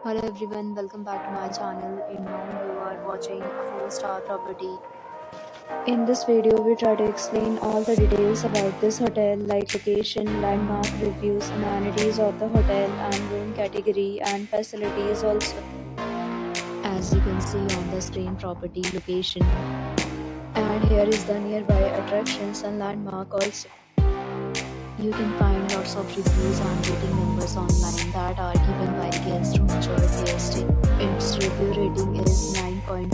Hello everyone, welcome back to my channel. And now you are watching a 4-star property. In this video, we try to explain all the details about this hotel like location, landmark, reviews, amenities of the hotel and room category and facilities also. As you can see on the screen, property location. And here is the nearby attractions and landmark also. You can find lots of reviews and rating numbers online that are given by guests who enjoy their stay. Its review rating is 9.2,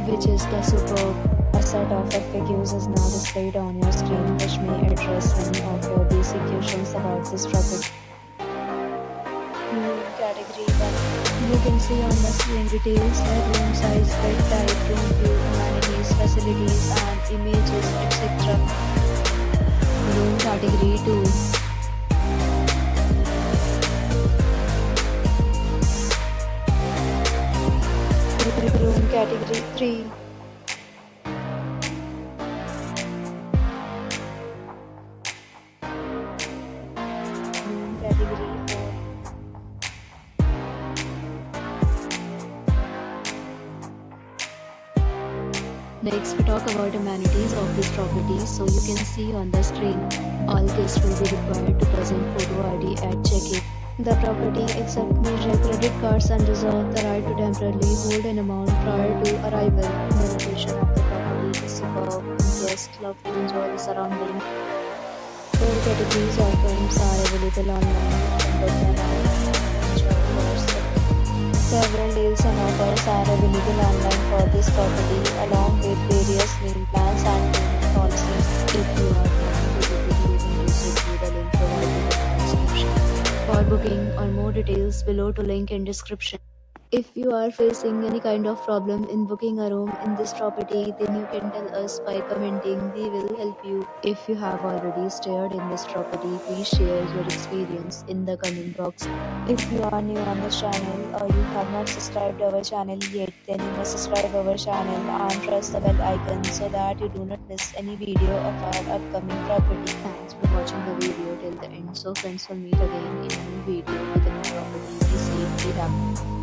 which is the superb. A set of FAQs is now displayed on your screen, which may address many of your basic questions about this property. Room category 1. You can see on the screen details like room size, bed type, room view, amenities, facilities, and images, etc. Room category 2. Room category 3. Room category 4. Next, we talk about amenities of this property. So you can see on the screen, all guests will be required to present photo ID at check-in. The property accepts major credit cards and reserves the right to temporarily hold an amount prior to arrival. The location of the property is superb and guests love to enjoy the surroundings. 4 categories of rooms are available online. You can book them online and enjoy yourself. Several deals and offers are available online for this property, along with various meal plans and payment policies. If you are planning to visit, you can visit through the link provided in the description. For booking or more details, below to link in description. If you are facing any kind of problem in booking a room in this property, then you can tell us by commenting. We will help you. If you have already stayed in this property, please share your experience in the comment box. If you are new on this channel or you have not subscribed our channel yet, then you must subscribe our channel and press the bell icon so that you do not miss any video of our upcoming property. Thanks for watching the video till the end. So friends, will meet again in a new video with a new property. Be safe, be happy.